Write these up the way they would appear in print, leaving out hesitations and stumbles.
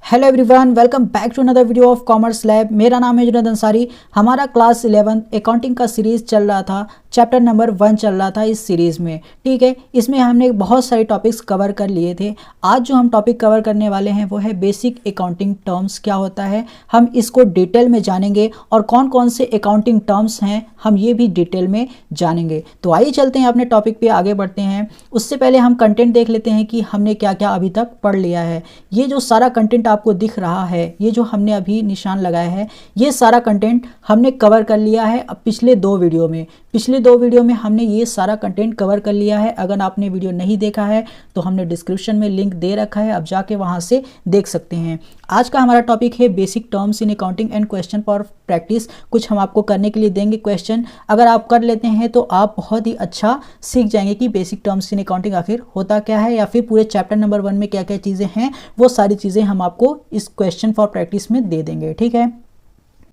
Hello everyone, welcome back to another video of commerce lab. मेरा नाम है जुनैद अंसारी। हमारा क्लास 11 अकाउंटिंग का सीरीज़ चल रहा था, चैप्टर नंबर 1 चल रहा था इस सीरीज़ में। ठीक है, इसमें हमने बहुत सारे टॉपिक्स कवर कर लिए थे। आज जो हम टॉपिक कवर करने वाले हैं वो है बेसिक अकाउंटिंग टर्म्स क्या होता है। हम इसको डिटेल में जानेंगे और कौन कौन से अकाउंटिंग टर्म्स हैं हम ये भी डिटेल में जानेंगे। तो आइए चलते हैं अपने टॉपिक पे आगे बढ़ते हैं। उससे पहले हम कंटेंट देख लेते हैं कि हमने क्या क्या अभी तक पढ़ लिया है। ये जो सारा कंटेंट आपको दिख रहा है, ये जो हमने अभी निशान लगाया है, ये सारा कंटेंट हमने कवर कर लिया है अब पिछले दो वीडियो में हमने ये सारा कंटेंट कवर कर लिया है। अगर आपने वीडियो नहीं देखा है तो हमने डिस्क्रिप्शन में लिंक दे रखा है, आप जाके वहाँ से देख सकते हैं। आज का हमारा टॉपिक है basic terms in accounting and question for practice. कुछ हम आपको करने के लिए देंगे क्वेश्चन, अगर आप कर लेते हैं तो आप बहुत ही अच्छा सीख जाएंगे कि बेसिक टर्म्स इन अकाउंटिंग आखिर होता क्या है, या फिर पूरे चैप्टर नंबर 1 में क्या क्या चीज़ें हैं, वो सारी चीज़ें हम आपको इस क्वेश्चन फॉर प्रैक्टिस में दे देंगे। ठीक है,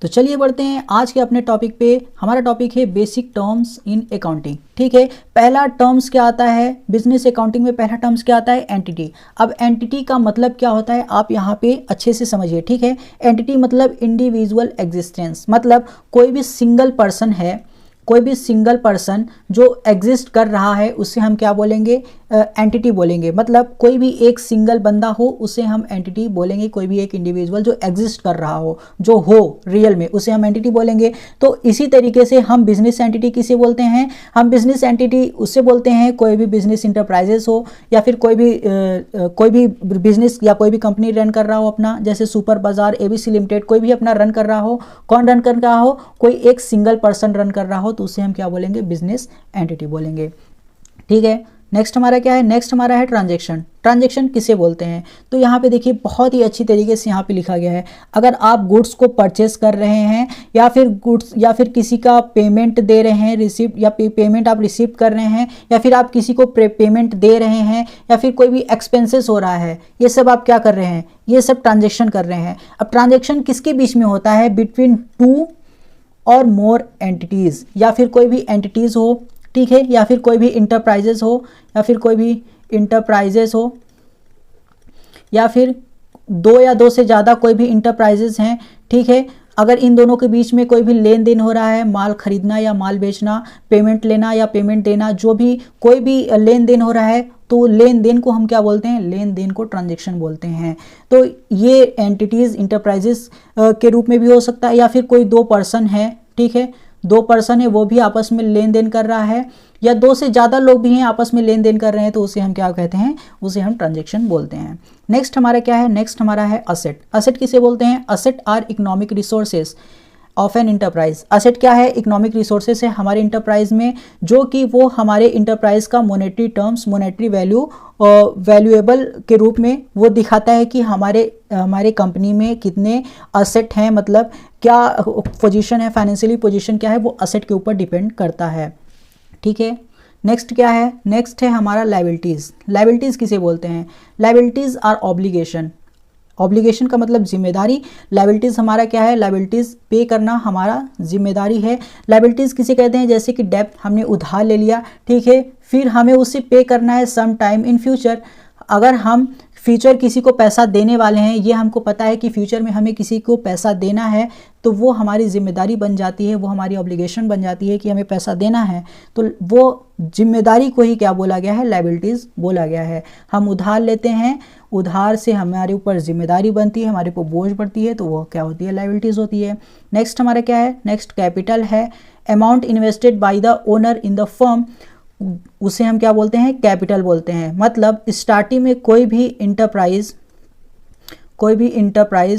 तो चलिए बढ़ते हैं आज के अपने टॉपिक पे। हमारा टॉपिक है बेसिक टर्म्स इन अकाउंटिंग। ठीक है, पहला टर्म्स क्या आता है बिजनेस अकाउंटिंग में? पहला टर्म्स क्या आता है? एंटिटी। अब एंटिटी का मतलब क्या होता है आप यहाँ पे अच्छे से समझिए। ठीक है, एंटिटी मतलब इंडिविजुअल एग्जिस्टेंस, मतलब कोई भी सिंगल पर्सन है, कोई भी सिंगल पर्सन जो एग्जिस्ट कर रहा है उसे हम क्या बोलेंगे? एंटिटी बोलेंगे। मतलब कोई भी एक सिंगल बंदा हो उसे हम एंटिटी बोलेंगे। कोई भी एक इंडिविजुअल जो एग्जिस्ट कर रहा हो, जो हो रियल में, उसे हम एंटिटी बोलेंगे। तो इसी तरीके से हम बिजनेस एंटिटी किसे बोलते हैं? हम बिजनेस एंटिटी उससे बोलते हैं कोई भी बिजनेस इंटरप्राइजेस हो, या फिर कोई भी बिजनेस या कोई भी कंपनी रन कर रहा हो अपना, जैसे सुपर बाजार, एबीसी लिमिटेड, कोई भी अपना रन कर रहा हो। कौन रन कर रहा हो? कोई एक सिंगल पर्सन रन कर रहा हो, तो उसे हम क्या बोलेंगे? बिजनेस एंटिटी बोलेंगे। ठीक है, नेक्स्ट हमारा क्या है? नेक्स्ट हमारा है ट्रांजैक्शन। ट्रांजैक्शन किसे बोलते हैं? तो यहाँ पे देखिए बहुत ही अच्छी तरीके से यहाँ पे लिखा गया है। अगर आप गुड्स को परचेस कर रहे हैं, या फिर गुड्स या फिर किसी का पेमेंट दे रहे हैं, रिसिप्ट या पेमेंट आप रिसीव कर रहे हैं, या फिर आप किसी को पेमेंट दे रहे हैं, या फिर कोई भी एक्सपेंसेस हो रहा है, ये सब आप क्या कर रहे हैं? ये सब ट्रांजेक्शन कर रहे हैं। अब ट्रांजेक्शन किसके बीच में होता है? बिटवीन टू और मोर एंटिटीज़, या फिर कोई भी एंटिटीज़ हो, ठीक है, या फिर कोई भी इंटरप्राइजेस हो, या फिर दो या दो से ज़्यादा कोई भी इंटरप्राइजेस हैं। ठीक है, अगर इन दोनों के बीच में कोई भी लेन देन हो रहा है, माल खरीदना या माल बेचना, पेमेंट लेना या पेमेंट देना, जो भी कोई भी लेन देन हो रहा है, तो लेन देन को हम क्या बोलते हैं? लेन देन को ट्रांजैक्शन बोलते हैं। तो ये एंटिटीज़ इंटरप्राइजेस के रूप में भी हो सकता है, या फिर कोई दो पर्सन है, ठीक है, दो पर्सन है, वो भी आपस में लेन देन कर रहा है, या दो से ज़्यादा लोग भी हैं आपस में लेन देन कर रहे हैं, तो उसे हम क्या कहते हैं? उसे हम ट्रांजैक्शन बोलते हैं। नेक्स्ट हमारा क्या है? नेक्स्ट हमारा है असेट। असेट किसे बोलते हैं? Asset are economic resources of an enterprise. Asset क्या है? इकोनॉमिक रिसोर्सेज है हमारे इंटरप्राइज में, जो कि वो हमारे इंटरप्राइज का monetary terms, monetary value, valuable के रूप में वो दिखाता है कि हमारे कंपनी में कितने असेट हैं, मतलब क्या पोजीशन है, फाइनेंशियली पोजीशन क्या है, वो असेट के ऊपर डिपेंड करता है। ठीक है, नेक्स्ट क्या है? नेक्स्ट है हमारा लायबिलिटीज़। लायबिलिटीज़ किसे बोलते हैं? Liabilities are obligation. ऑब्लिगेशन का मतलब जिम्मेदारी। लायबिलिटीज़ हमारा क्या है? लायबिलिटीज़ पे करना हमारा जिम्मेदारी है। लायबिलिटीज़ किसे कहते हैं? जैसे कि डेब्ट, हमने उधार ले लिया, ठीक है, फिर हमें उसे पे करना है सम टाइम इन फ्यूचर। अगर हम फ्यूचर किसी को पैसा देने वाले हैं, ये हमको पता है कि फ्यूचर में हमें किसी को पैसा देना है, तो वो हमारी जिम्मेदारी बन जाती है, वो हमारी ऑब्लिगेशन बन जाती है कि हमें पैसा देना है। तो वो जिम्मेदारी को ही क्या बोला गया है? लायबिलिटीज़ बोला गया है। हम उधार लेते हैं, उधार से हमारे ऊपर जिम्मेदारी बनती है, हमारे ऊपर बोझ पड़ती है, तो वो क्या होती है? लायबिलिटीज़ होती है। नेक्स्ट हमारा क्या है? नेक्स्ट कैपिटल है। Amount invested bye the owner in the firm, उसे हम क्या बोलते हैं? कैपिटल बोलते हैं। मतलब स्टार्टिंग में कोई भी इंटरप्राइज,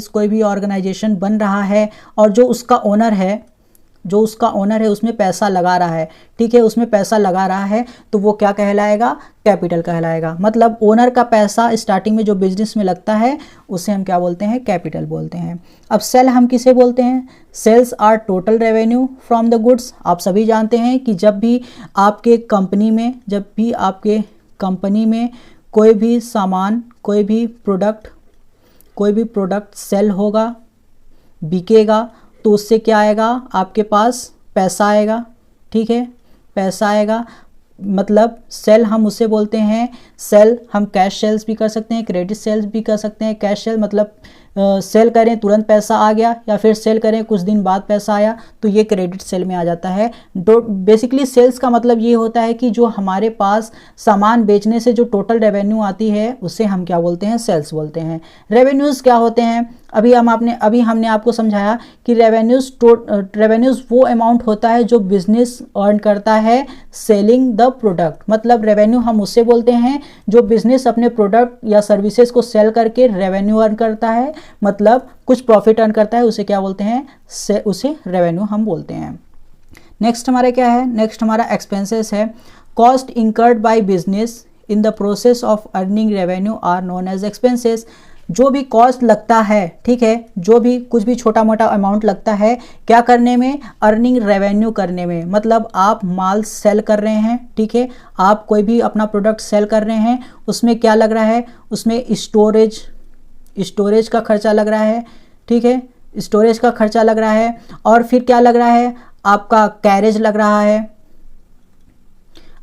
कोई भी ऑर्गेनाइजेशन बन रहा है, और जो उसका ओनर है उसमें पैसा लगा रहा है, ठीक है, उसमें पैसा लगा रहा है, तो वो क्या कहलाएगा? कैपिटल कहलाएगा। मतलब ओनर का पैसा स्टार्टिंग में जो बिजनेस में लगता है उसे हम क्या बोलते हैं? कैपिटल बोलते हैं। अब सेल हम किसे बोलते हैं? Sales are total revenue from the goods. आप सभी जानते हैं कि जब भी आपके कंपनी में कोई भी सामान, कोई भी प्रोडक्ट सेल होगा, बिकेगा, तो उससे क्या आएगा? आपके पास पैसा आएगा, ठीक है, पैसा आएगा। मतलब सेल हम उसे बोलते हैं, सेल हम कैश सेल्स भी कर सकते हैं, क्रेडिट सेल्स भी कर सकते हैं। कैश सेल मतलब सेल करें तुरंत पैसा आ गया, या फिर सेल करें कुछ दिन बाद पैसा आया, तो ये क्रेडिट सेल में आ जाता है। बेसिकली सेल्स का मतलब ये होता है कि जो हमारे पास सामान बेचने से जो टोटल रेवेन्यू आती है उसे हम क्या बोलते हैं, सेल्स बोलते हैं। रेवेन्यूज़ क्या होते हैं, अभी हमने आपको समझाया कि रेवेन्यूज़ वो अमाउंट होता है जो बिजनेस अर्न करता है सेलिंग द प्रोडक्ट। मतलब रेवेन्यू हम उससे बोलते हैं जो बिजनेस अपने प्रोडक्ट या सर्विसेज को सेल करके रेवेन्यू अर्न करता है, मतलब कुछ प्रॉफिट अर्न करता है, उसे क्या बोलते हैं, उसे रेवेन्यू हम बोलते हैं। नेक्स्ट हमारा क्या है, नेक्स्ट हमारा एक्सपेंसेस है। Cost incurred by business in the process of earning revenue are known as expenses. जो भी कॉस्ट लगता है, ठीक है, जो भी कुछ भी छोटा मोटा अमाउंट लगता है क्या करने में, अर्निंग रेवेन्यू करने में। मतलब आप माल सेल कर रहे हैं, ठीक है, आप कोई भी अपना प्रोडक्ट सेल कर रहे हैं, उसमें क्या लग रहा है, उसमें स्टोरेज का खर्चा लग रहा है, ठीक है, स्टोरेज का खर्चा लग रहा है, और फिर क्या लग रहा है, आपका कैरेज लग रहा है,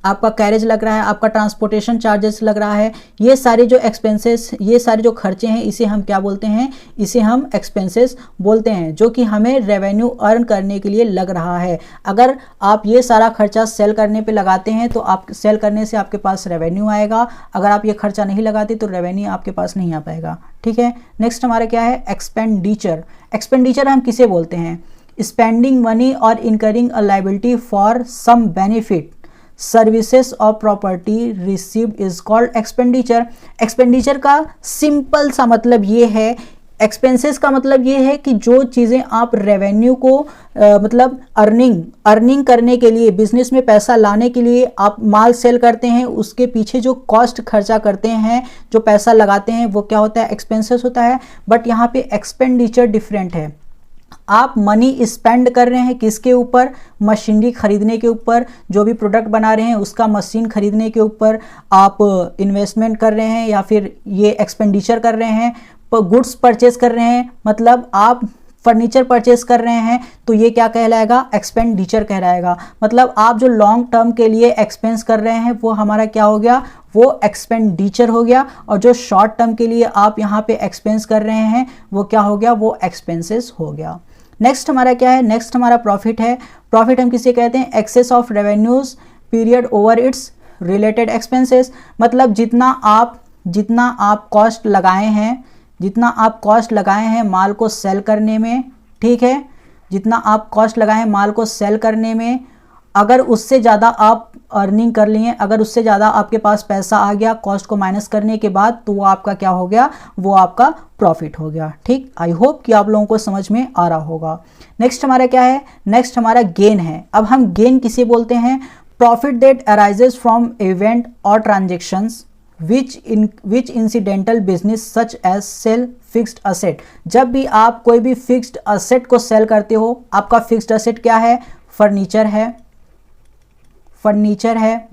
आपका कैरेज लग रहा है, आपका ट्रांसपोर्टेशन चार्जेस लग रहा है। ये सारे जो एक्सपेंसेस, ये सारे जो खर्चे हैं, इसे हम क्या बोलते हैं, इसे हम एक्सपेंसेस बोलते हैं, जो कि हमें रेवेन्यू अर्न करने के लिए लग रहा है। अगर आप ये सारा खर्चा सेल करने पे लगाते हैं तो आप सेल करने से आपके पास रेवेन्यू आएगा। अगर आप ये खर्चा नहीं लगाते तो रेवेन्यू आपके पास नहीं आ पाएगा, ठीक है। नेक्स्ट हमारा क्या है, एक्सपेंडिचर। एक्सपेंडिचर हम किसे बोलते हैं, स्पेंडिंग मनी और incurring a liability for some benefit services और property received is called expenditure. Expenditure का सिंपल सा मतलब ये है, एक्सपेंसेस का मतलब ये है कि जो चीज़ें आप रेवेन्यू को मतलब अर्निंग करने के लिए, बिजनेस में पैसा लाने के लिए आप माल सेल करते हैं, उसके पीछे जो कॉस्ट खर्चा करते हैं, जो पैसा लगाते हैं, वो क्या होता है, एक्सपेंसेस होता है। बट यहाँ पे एक्सपेंडिचर डिफरेंट है। आप मनी स्पेंड कर रहे हैं किसके ऊपर, मशीनरी खरीदने के ऊपर, जो भी प्रोडक्ट बना रहे हैं उसका मशीन खरीदने के ऊपर आप इन्वेस्टमेंट कर रहे हैं, या फिर ये एक्सपेंडिचर कर रहे हैं। गुड्स परचेज कर रहे हैं, मतलब आप फर्नीचर परचेज कर रहे हैं, तो ये क्या कहलाएगा, एक्सपेंडिचर कहलाएगा। मतलब आप जो लॉन्ग टर्म के लिए एक्सपेंस कर रहे हैं वो हमारा क्या हो गया, वो एक्सपेंडिचर हो गया। और जो शॉर्ट टर्म के लिए आप यहाँ पे एक्सपेंस कर रहे हैं वो क्या हो गया, वो एक्सपेंसेस हो गया। नेक्स्ट हमारा क्या है, नेक्स्ट हमारा प्रॉफिट है। प्रॉफिट हम किसे कहते हैं, excess of revenues period over its related expenses. मतलब जितना आप कॉस्ट लगाए हैं माल को सेल करने में, ठीक है, जितना आप कॉस्ट लगाए हैं माल को सेल करने में, अगर उससे ज़्यादा आप अर्निंग कर लिए, अगर उससे ज़्यादा आपके पास पैसा आ गया कॉस्ट को माइनस करने के बाद, तो वो आपका क्या हो गया, वो आपका प्रॉफिट हो गया। ठीक, आई होप कि आप लोगों को समझ में आ रहा होगा। नेक्स्ट हमारा क्या है, नेक्स्ट हमारा गेन है। अब हम गेन किसे बोलते हैं, profit that arises from event और transactions which incidental business such as sale fixed asset. जब भी आप कोई भी फिक्स्ड असेट को सेल करते हो, आपका फिक्स्ड असेट क्या है, फर्नीचर है,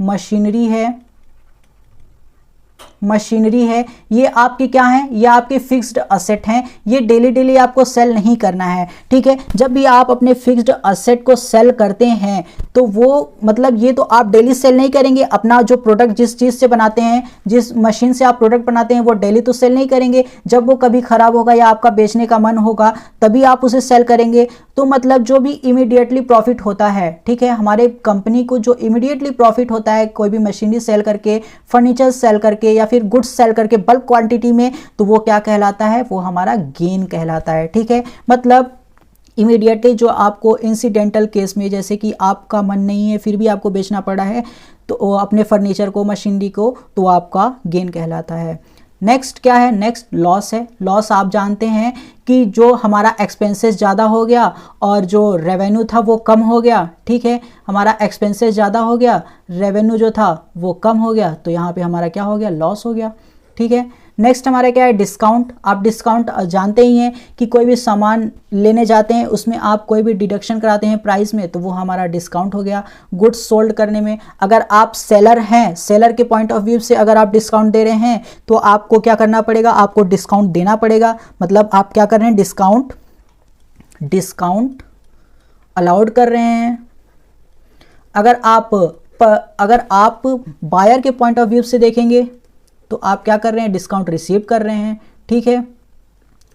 मशीनरी है, ये आपके क्या है, ये आपके फिक्स्ड असेट हैं। ये डेली आपको सेल नहीं करना है, ठीक है। जब भी आप अपने फिक्स्ड असेट को सेल करते हैं तो वो मतलब ये तो आप डेली सेल नहीं करेंगे। अपना जो प्रोडक्ट जिस चीज़ से बनाते हैं, जिस मशीन से आप प्रोडक्ट बनाते हैं, वो डेली तो सेल नहीं करेंगे। जब वो कभी ख़राब होगा या आपका बेचने का मन होगा तभी आप उसे सेल करेंगे। तो मतलब जो भी इमीडिएटली प्रॉफिट होता है, ठीक है, हमारे कंपनी को जो इमीडिएटली प्रॉफिट होता है कोई भी मशीनरी सेल करके, फर्नीचर सेल करके या फिर गुड्स सेल करके बल्क क्वांटिटी में, तो वो क्या कहलाता है, वो हमारा गेन कहलाता है। ठीक है, मतलब इमीडिएटली जो आपको इंसिडेंटल केस में, जैसे कि आपका मन नहीं है फिर भी आपको बेचना पड़ा है तो अपने फर्नीचर को, मशीनरी को, तो आपका गेन कहलाता है। नेक्स्ट क्या है, नेक्स्ट लॉस है। लॉस आप जानते हैं कि जो हमारा एक्सपेंसेस ज़्यादा हो गया और जो रेवेन्यू था वो कम हो गया। ठीक है, हमारा एक्सपेंसेस ज़्यादा हो गया, रेवेन्यू जो था वो कम हो गया, तो यहाँ पे हमारा क्या हो गया, लॉस हो गया। ठीक है, नेक्स्ट हमारा क्या है, डिस्काउंट। आप डिस्काउंट जानते ही हैं कि कोई भी सामान लेने जाते हैं उसमें आप कोई भी डिडक्शन कराते हैं प्राइस में, तो वो हमारा डिस्काउंट हो गया। गुड्स सोल्ड करने में अगर आप सेलर हैं, सेलर के पॉइंट ऑफ व्यू से अगर आप डिस्काउंट दे रहे हैं तो आपको क्या करना पड़ेगा, आपको डिस्काउंट देना पड़ेगा। मतलब आप क्या कर रहे हैं, डिस्काउंट अलाउड कर रहे हैं। अगर आप बायर के पॉइंट ऑफ व्यू से देखेंगे तो आप क्या कर रहे हैं, डिस्काउंट रिसीव कर रहे हैं। ठीक है,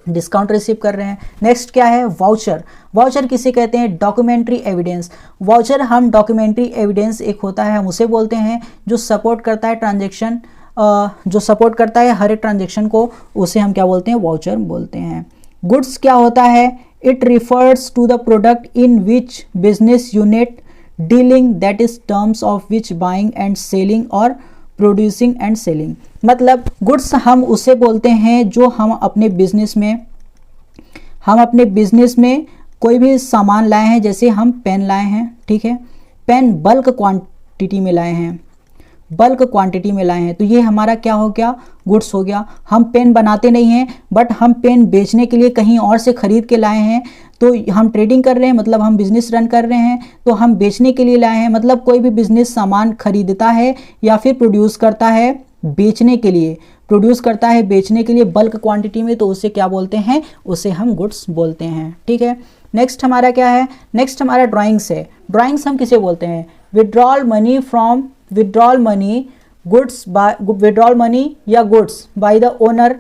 डिस्काउंट रिसीव कर रहे हैं। नेक्स्ट क्या है, वाउचर। वाउचर किसे कहते हैं, डॉक्यूमेंट्री एविडेंस। वाउचर हम डॉक्यूमेंट्री एविडेंस एक होता है, हम उसे बोलते हैं जो सपोर्ट करता है ट्रांजैक्शन, जो सपोर्ट करता है हर एक ट्रांजैक्शन को, उसे हम क्या बोलते हैं, वाउचर बोलते हैं। गुड्स क्या होता है, it refers to the product in which business unit dealing, that is terms of which buying and selling और प्रोड्यूसिंग एंड सेलिंग। मतलब गुड्स हम उसे बोलते हैं जो हम अपने बिजनेस में कोई भी सामान लाए हैं, जैसे हम पेन लाए हैं, ठीक है, पेन बल्क क्वांटिटी में लाए हैं, तो ये हमारा क्या हो गया, गुड्स हो गया। हम पेन बनाते नहीं हैं, बट हम पेन बेचने के लिए कहीं और से खरीद के लाए हैं, तो हम ट्रेडिंग कर रहे हैं, मतलब हम बिजनेस रन कर रहे हैं, तो हम बेचने के लिए लाए हैं। मतलब कोई भी बिजनेस सामान खरीदता है या फिर प्रोड्यूस करता है बेचने के लिए, बल्क क्वांटिटी में, तो उसे क्या बोलते हैं, उसे हम गुड्स बोलते हैं, ठीक है। नेक्स्ट हमारा क्या है, नेक्स्ट हमारा ड्राइंग्स है। ड्राइंग्स हम किसे बोलते हैं, विड्रॉल मनी या goods by the owner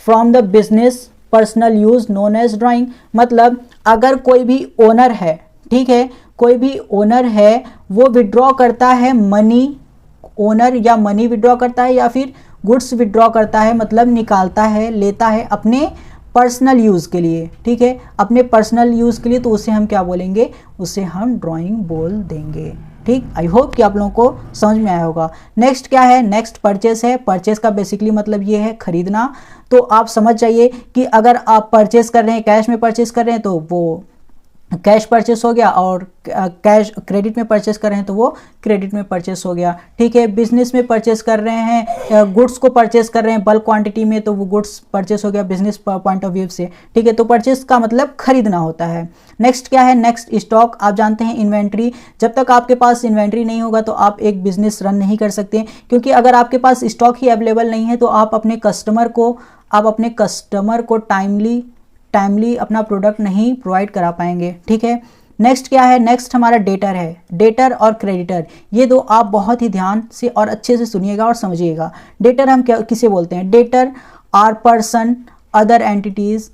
from the business personal use known as drawing. मतलब अगर कोई भी ओनर है, ठीक है, कोई भी ओनर है, वो विड्रॉ करता है मनी, ओनर या मनी विड्रॉ करता है या फिर गुड्स विड्रॉ करता है, मतलब निकालता है, लेता है अपने पर्सनल यूज़ के लिए, ठीक है, अपने पर्सनल यूज़ के लिए, तो उसे हम क्या बोलेंगे, उसे हम ड्राइंग बोल देंगे, ठीक। आई होप कि आप लोगों को समझ में आया होगा। नेक्स्ट क्या है, नेक्स्ट परचेस है। परचेस का बेसिकली मतलब ये है खरीदना। तो आप समझ जाइए कि अगर आप परचेस कर रहे हैं, कैश में परचेस कर रहे हैं, तो वो कैश परचेस हो गया, और कैश क्रेडिट में परचेस कर रहे हैं तो वो क्रेडिट में परचेस हो गया, ठीक है। बिजनेस में परचेस कर रहे हैं, गुड्स को परचेस कर रहे हैं बल्क क्वांटिटी में, तो वो गुड्स परचेस हो गया बिजनेस पॉइंट ऑफ व्यू से, ठीक है। तो परचेस का मतलब खरीदना होता है। नेक्स्ट क्या है, नेक्स्ट स्टॉक। आप जानते हैं इन्वेंट्री, जब तक आपके पास इन्वेंट्री नहीं होगा तो आप एक बिजनेस रन नहीं कर सकते, क्योंकि अगर आपके पास स्टॉक ही अवेलेबल नहीं है तो आप अपने कस्टमर को टाइमली अपना प्रोडक्ट नहीं प्रोवाइड करा पाएंगे, ठीक है। नेक्स्ट क्या है, नेक्स्ट हमारा डेटर है। डेटर और क्रेडिटर, ये दो आप बहुत ही ध्यान से और अच्छे से सुनिएगा और समझिएगा। डेटर हम किसे बोलते हैं, debtor are person other entities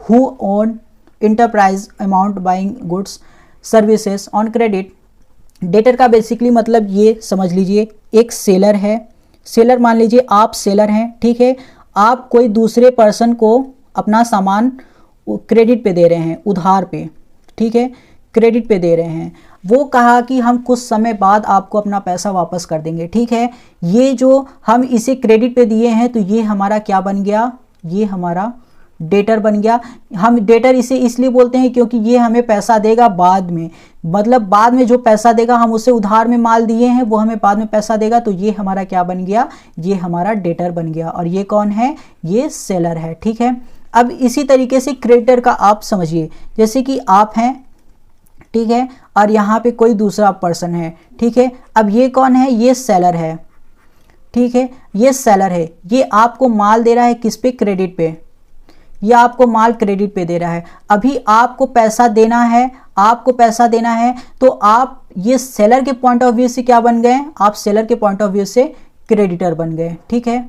who own enterprise amount buying goods services on credit. Debtor का बेसिकली मतलब ये समझ लीजिए, एक सेलर है, सेलर मान लीजिए आप सेलर हैं, ठीक है, आप कोई दूसरे पर्सन को अपना सामान क्रेडिट पे दे रहे हैं, उधार पे, ठीक है, क्रेडिट पे दे रहे हैं। वो कहा कि हम कुछ समय बाद आपको अपना पैसा वापस कर देंगे, ठीक है। ये जो हम इसे क्रेडिट पे दिए हैं, तो ये हमारा क्या बन गया, ये हमारा डेटर बन गया। हम डेटर इसे इसलिए बोलते हैं क्योंकि ये हमें पैसा देगा बाद में, मतलब बाद में जो पैसा देगा, हम उसे उधार में माल दिए हैं, वो हमें बाद में पैसा देगा, तो ये हमारा क्या बन गया, ये हमारा डेटर बन गया। और ये कौन है, ये सेलर है, ठीक है। अब इसी तरीके से क्रेडिटर का आप समझिए, जैसे कि आप हैं, ठीक है, और यहाँ पे कोई दूसरा पर्सन है, ठीक है। अब ये कौन है, ये सेलर है, ठीक है, ये सेलर है, ये आपको माल दे रहा है किस पे, क्रेडिट पे, ये आपको माल क्रेडिट पे दे रहा है। अभी आपको पैसा देना है, तो आप ये सेलर के पॉइंट ऑफ व्यू से क्या बन गए, आप सेलर के पॉइंट ऑफ व्यू से क्रेडिटर बन गए, ठीक है,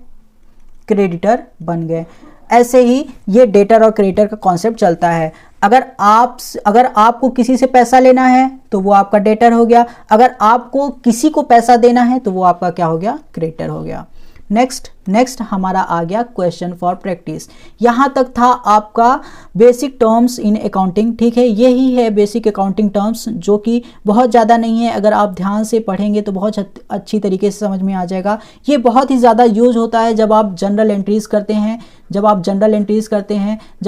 क्रेडिटर बन गए। ऐसे ही ये डेटर और क्रेडिटर का कॉन्सेप्ट चलता है। अगर आपको किसी से पैसा लेना है तो वो आपका डेटर हो गया, अगर आपको किसी को पैसा देना है तो वो आपका क्या हो गया, क्रेडिटर हो गया। नेक्स्ट हमारा आ गया क्वेश्चन फॉर प्रैक्टिस। यहाँ तक था आपका बेसिक टर्म्स इन अकाउंटिंग, ठीक है, यही है बेसिक अकाउंटिंग टर्म्स, जो कि बहुत ज़्यादा नहीं है, अगर आप ध्यान से पढ़ेंगे तो बहुत अच्छी तरीके से समझ में आ जाएगा। ये बहुत ही ज़्यादा यूज होता है जब आप जनरल एंट्रीज करते हैं, जब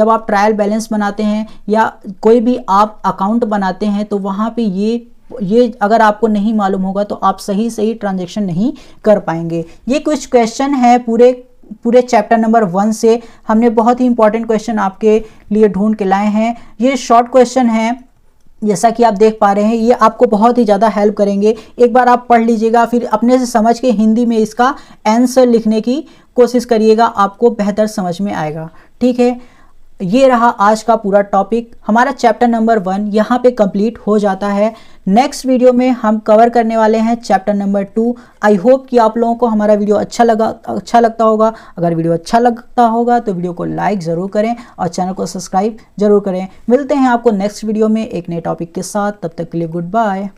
आप ट्रायल बैलेंस बनाते हैं, या कोई भी आप अकाउंट बनाते हैं, तो वहाँ पे ये अगर आपको नहीं मालूम होगा तो आप सही ट्रांजैक्शन नहीं कर पाएंगे। ये कुछ क्वेश्चन है पूरे चैप्टर नंबर 1 से, हमने बहुत ही इंपॉर्टेंट क्वेश्चन आपके लिए ढूंढ के लाए हैं। ये शॉर्ट क्वेश्चन है, जैसा कि आप देख पा रहे हैं, ये आपको बहुत ही ज़्यादा हेल्प करेंगे। एक बार आप पढ़ लीजिएगा, फिर अपने से समझ के हिंदी में इसका आंसर लिखने की कोशिश करिएगा, आपको बेहतर समझ में आएगा, ठीक है। ये रहा आज का पूरा टॉपिक। हमारा चैप्टर नंबर 1 यहाँ पे कंप्लीट हो जाता है। नेक्स्ट वीडियो में हम कवर करने वाले हैं चैप्टर नंबर 2। आई होप कि आप लोगों को हमारा वीडियो अच्छा लगता होगा। अगर वीडियो अच्छा लगता होगा तो वीडियो को लाइक ज़रूर करें और चैनल को सब्सक्राइब जरूर करें। मिलते हैं आपको नेक्स्ट वीडियो में एक नए टॉपिक के साथ। तब तक के लिए गुड बाय।